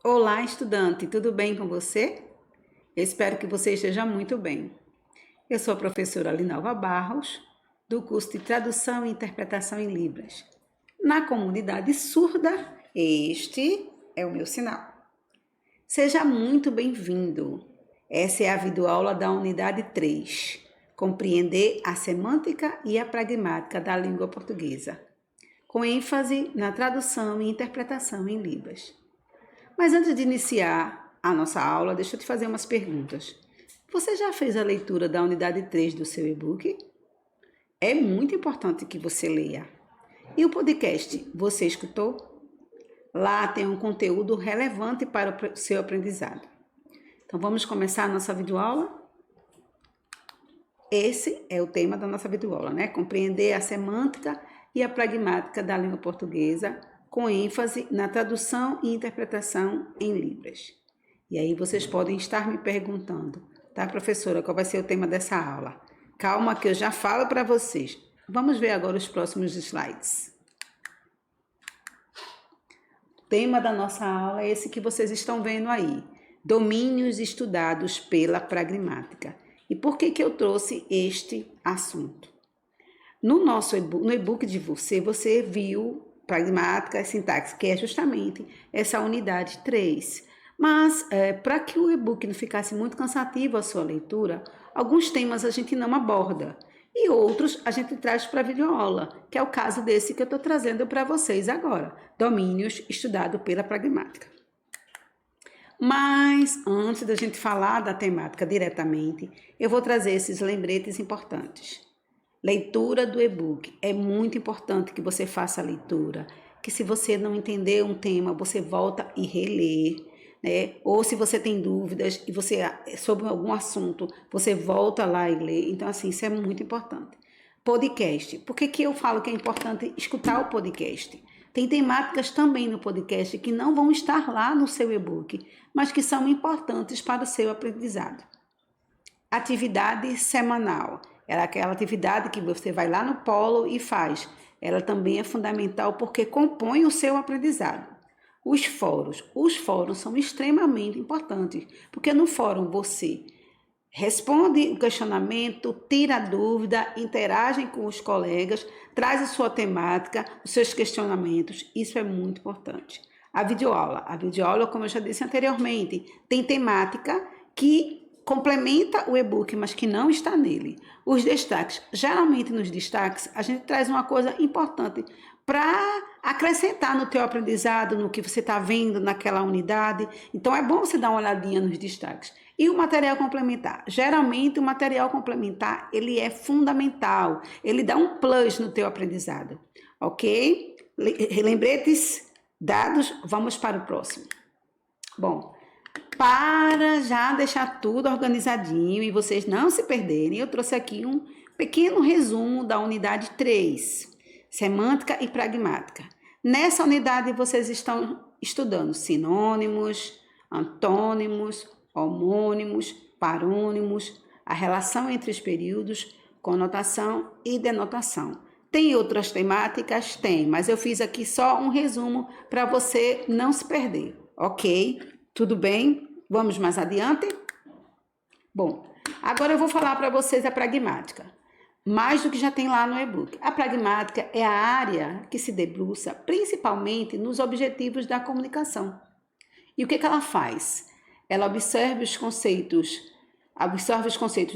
Olá, estudante, tudo bem com você? Eu espero que você esteja muito bem. Eu sou a professora Linalva Barros, do curso de Tradução e Interpretação em Libras. Na comunidade surda, este é o meu sinal. Seja muito bem-vindo. Essa é a videoaula da unidade 3, Compreender a semântica e a pragmática da língua portuguesa, com ênfase na tradução e interpretação em Libras. Mas antes de iniciar a nossa aula, deixa eu te fazer umas perguntas. Você já fez a leitura da unidade 3 do seu e-book? É muito importante que você leia. E o podcast, você escutou? Lá tem um conteúdo relevante para o seu aprendizado. Então vamos começar a nossa videoaula? Esse é o tema da nossa videoaula, né? Compreender a semântica e a pragmática da língua portuguesa, com ênfase na tradução e interpretação em Libras. E aí vocês podem estar me perguntando, tá, professora, qual vai ser o tema dessa aula? Calma que eu já falo para vocês. Vamos ver agora os próximos slides. O tema da nossa aula é esse que vocês estão vendo aí, domínios estudados pela pragmática. E por que eu trouxe este assunto? No nosso e-book de você viu pragmática e sintaxe, que é justamente essa unidade 3. Mas, para que o e-book não ficasse muito cansativo a sua leitura, alguns temas a gente não aborda e outros a gente traz para a videoaula, que é o caso desse que eu estou trazendo para vocês agora, domínios estudado pela pragmática. Mas, antes da gente falar da temática diretamente, eu vou trazer esses lembretes importantes. Leitura do e-book. É muito importante que você faça a leitura, que se você não entender um tema, você volta e relê, né? Ou se você tem dúvidas e você sobre algum assunto, você volta lá e lê. Então, assim, isso é muito importante. Podcast. Por que eu falo que é importante escutar o podcast? Tem temáticas também no podcast que não vão estar lá no seu e-book, mas que são importantes para o seu aprendizado. Atividade semanal. Ela é aquela atividade que você vai lá no polo e faz. Ela também é fundamental porque compõe o seu aprendizado. Os fóruns são extremamente importantes, porque no fórum você responde o questionamento, tira a dúvida, interage com os colegas, traz a sua temática, os seus questionamentos. Isso é muito importante. A videoaula, como eu já disse anteriormente, tem temática que complementa o e-book, mas que não está nele. Os destaques, geralmente nos destaques, a gente traz uma coisa importante para acrescentar no teu aprendizado, no que você está vendo naquela unidade. Então, é bom você dar uma olhadinha nos destaques. E o material complementar? Geralmente, o material complementar, ele é fundamental. Ele dá um plus no teu aprendizado, ok? Lembretes dados, vamos para o próximo. Bom, para já deixar tudo organizadinho e vocês não se perderem, eu trouxe aqui um pequeno resumo da unidade 3, semântica e pragmática. Nessa unidade vocês estão estudando sinônimos, antônimos, homônimos, parônimos, a relação entre os períodos, conotação e denotação. Tem outras temáticas? Tem, mas eu fiz aqui só um resumo para você não se perder, ok? Tudo bem? Vamos mais adiante? Bom, agora eu vou falar para vocês a pragmática, mais do que já tem lá no e-book. A pragmática é a área que se debruça principalmente nos objetivos da comunicação. E o que ela faz? Ela absorve os conceitos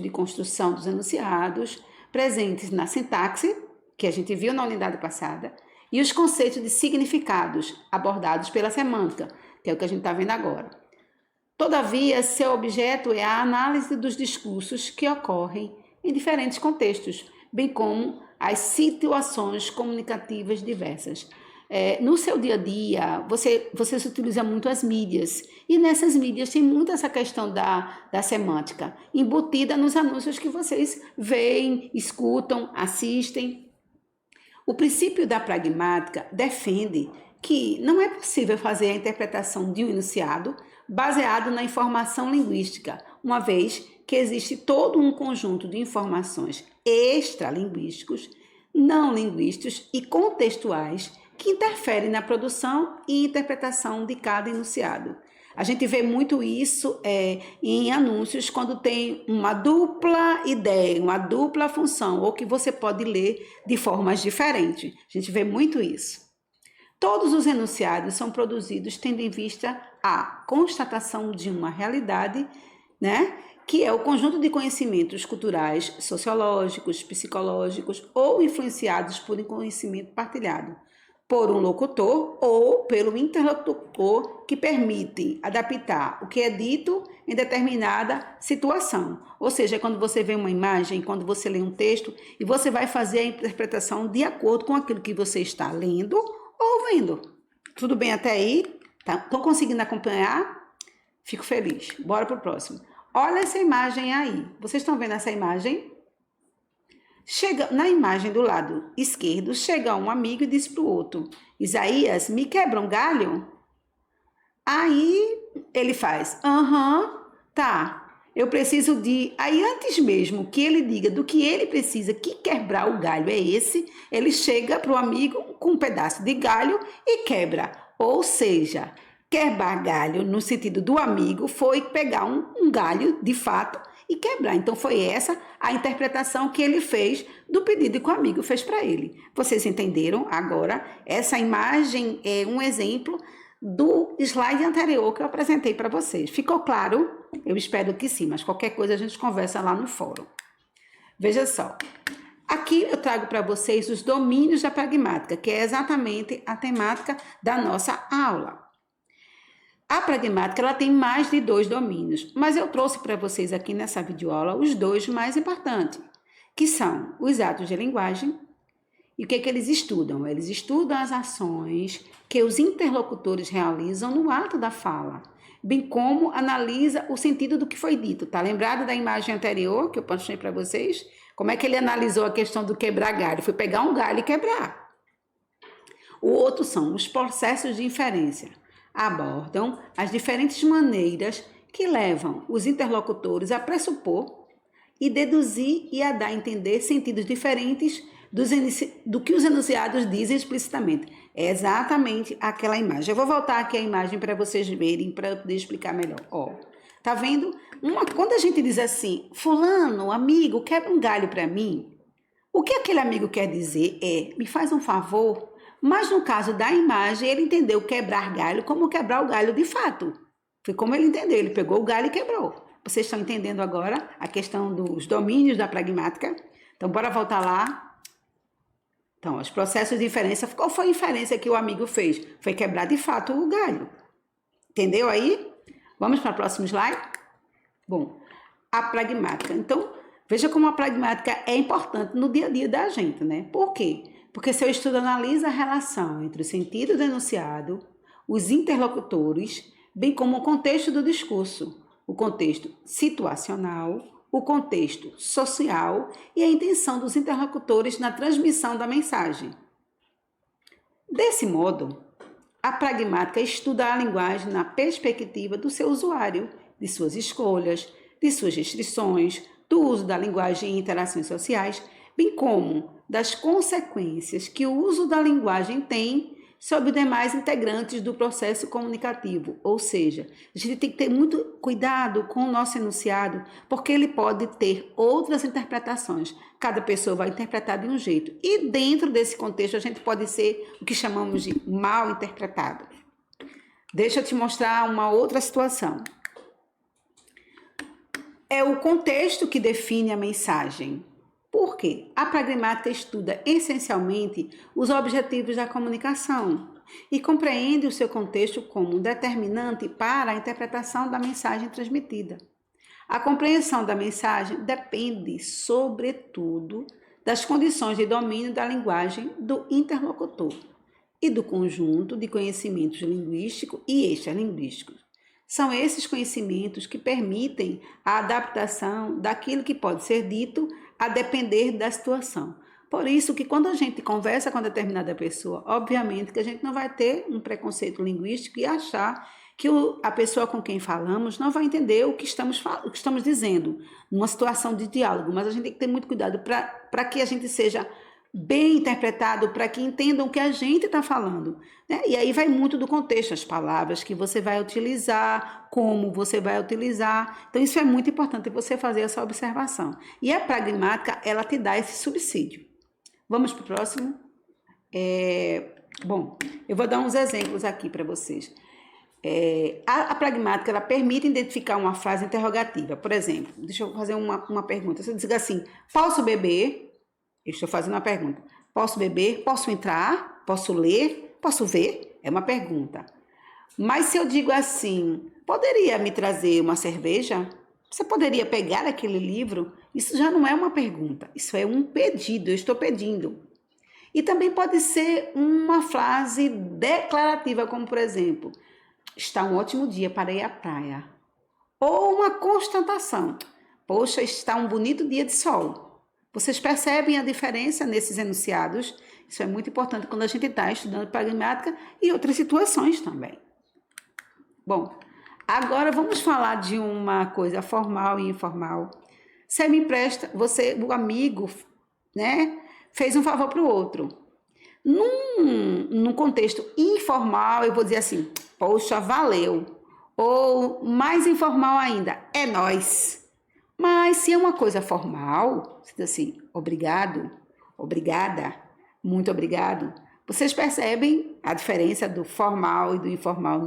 de construção dos enunciados presentes na sintaxe, que a gente viu na unidade passada, e os conceitos de significados abordados pela semântica, que é o que a gente está vendo agora. Todavia, seu objeto é a análise dos discursos que ocorrem em diferentes contextos, bem como as situações comunicativas diversas. No seu dia a dia, você se utiliza muito as mídias, e nessas mídias tem muito essa questão da semântica, embutida nos anúncios que vocês veem, escutam, assistem. O princípio da pragmática defende que não é possível fazer a interpretação de um enunciado baseado na informação linguística, uma vez que existe todo um conjunto de informações extralinguísticos, não linguísticos e contextuais que interferem na produção e interpretação de cada enunciado. A gente vê muito isso em anúncios quando tem uma dupla ideia, uma dupla função, ou que você pode ler de formas diferentes. A gente vê muito isso. Todos os enunciados são produzidos tendo em vista a constatação de uma realidade, né? Que é o conjunto de conhecimentos culturais, sociológicos, psicológicos ou influenciados por um conhecimento partilhado por um locutor ou pelo interlocutor que permite adaptar o que é dito em determinada situação. Ou seja, quando você vê uma imagem, quando você lê um texto, e você vai fazer a interpretação de acordo com aquilo que você está lendo ou vendo. Tudo bem até aí? Estão conseguindo acompanhar? Fico feliz. Bora para o próximo. Olha essa imagem aí. Vocês estão vendo essa imagem? Chega na imagem do lado esquerdo, chega um amigo e diz para o outro: Isaías, me quebra um galho? Aí ele faz: aham, tá. Eu preciso de. Aí antes mesmo que ele diga do que ele precisa, que quebrar o galho é esse, ele chega para o amigo com um pedaço de galho e quebra. Ou seja, quebrar galho no sentido do amigo foi pegar um galho de fato e quebrar. Então foi essa a interpretação que ele fez do pedido que o amigo fez para ele. Vocês entenderam agora? Essa imagem é um exemplo do slide anterior que eu apresentei para vocês. Ficou claro? Eu espero que sim, mas qualquer coisa a gente conversa lá no fórum. Veja só. Aqui eu trago para vocês os domínios da pragmática, que é exatamente a temática da nossa aula. A pragmática ela tem mais de 2 domínios, mas eu trouxe para vocês aqui nessa videoaula os 2 mais importantes, que são os atos de linguagem. E o que é que eles estudam? Eles estudam as ações que os interlocutores realizam no ato da fala, bem como analisa o sentido do que foi dito. Tá lembrado da imagem anterior que eu postei para vocês? Como é que ele analisou a questão do quebrar galho? Foi pegar um galho e quebrar. O outro são os processos de inferência. Abordam as diferentes maneiras que levam os interlocutores a pressupor e deduzir e a dar a entender sentidos diferentes do que os enunciados dizem explicitamente. É exatamente aquela imagem. Eu vou voltar aqui a imagem para vocês verem, para eu poder explicar melhor. Ó, tá vendo? Quando a gente diz assim, fulano, amigo, quebra um galho para mim, o que aquele amigo quer dizer é, me faz um favor. Mas no caso da imagem, ele entendeu quebrar galho como quebrar o galho de fato. Foi como ele entendeu, ele pegou o galho e quebrou. Vocês estão entendendo agora a questão dos domínios da pragmática? Então, bora voltar lá. Então, os processos de inferência, qual foi a inferência que o amigo fez? Foi quebrar de fato o galho. Entendeu aí? Vamos para o próximo slide? Bom, a pragmática. Então, veja como a pragmática é importante no dia a dia da gente, né? Por quê? Porque seu estudo analisa a relação entre o sentido do enunciado, os interlocutores, bem como o contexto do discurso, o contexto situacional, o contexto social e a intenção dos interlocutores na transmissão da mensagem. Desse modo, a pragmática estuda a linguagem na perspectiva do seu usuário, de suas escolhas, de suas restrições, do uso da linguagem em interações sociais, bem como das consequências que o uso da linguagem tem sobre os demais integrantes do processo comunicativo. Ou seja, a gente tem que ter muito cuidado com o nosso enunciado, porque ele pode ter outras interpretações. Cada pessoa vai interpretar de um jeito. E dentro desse contexto, a gente pode ser o que chamamos de mal interpretado. Deixa eu te mostrar uma outra situação. É o contexto que define a mensagem. Por quê? A pragmática estuda essencialmente os objetivos da comunicação e compreende o seu contexto como determinante para a interpretação da mensagem transmitida. A compreensão da mensagem depende, sobretudo, das condições de domínio da linguagem do interlocutor e do conjunto de conhecimentos linguísticos e extralinguísticos. São esses conhecimentos que permitem a adaptação daquilo que pode ser dito a depender da situação. Por isso que quando a gente conversa com determinada pessoa, obviamente que a gente não vai ter um preconceito linguístico e achar que a pessoa com quem falamos não vai entender o que estamos dizendo numa situação de diálogo, mas a gente tem que ter muito cuidado para que a gente seja bem interpretado para que entendam o que a gente está falando, né? E aí vai muito do contexto, as palavras que você vai utilizar, como você vai utilizar. Então, isso é muito importante você fazer essa observação. E a pragmática, ela te dá esse subsídio. Vamos para o próximo? Bom, eu vou dar uns exemplos aqui para vocês. A pragmática, ela permite identificar uma frase interrogativa. Por exemplo, deixa eu fazer uma pergunta. Se eu dizer assim, posso beber? Eu estou fazendo uma pergunta. Posso beber? Posso entrar? Posso ler? Posso ver? É uma pergunta. Mas se eu digo assim, poderia me trazer uma cerveja? Você poderia pegar aquele livro? Isso já não é uma pergunta, isso é um pedido, eu estou pedindo. E também pode ser uma frase declarativa, como por exemplo, está um ótimo dia para ir à praia. Ou uma constatação, poxa, está um bonito dia de sol. Vocês percebem a diferença nesses enunciados? Isso é muito importante quando a gente está estudando pragmática e outras situações também. Bom, agora vamos falar de uma coisa formal e informal. Você me empresta, o amigo, né, fez um favor para o outro. Num contexto informal, eu vou dizer assim, poxa, valeu. Ou mais informal ainda, é nóis. Mas se é uma coisa formal, você diz assim, obrigado, obrigada, muito obrigado. Vocês percebem a diferença do formal e do informal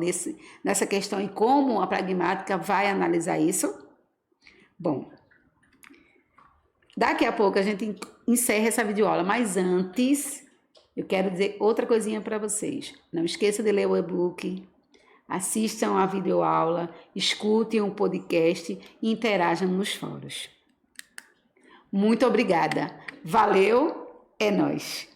nessa questão e como a pragmática vai analisar isso? Bom, daqui a pouco a gente encerra essa videoaula, mas antes eu quero dizer outra coisinha para vocês. Não esqueça de ler o e-book, assistam a videoaula, escutem o podcast e interajam nos fóruns. Muito obrigada. Valeu, é nóis.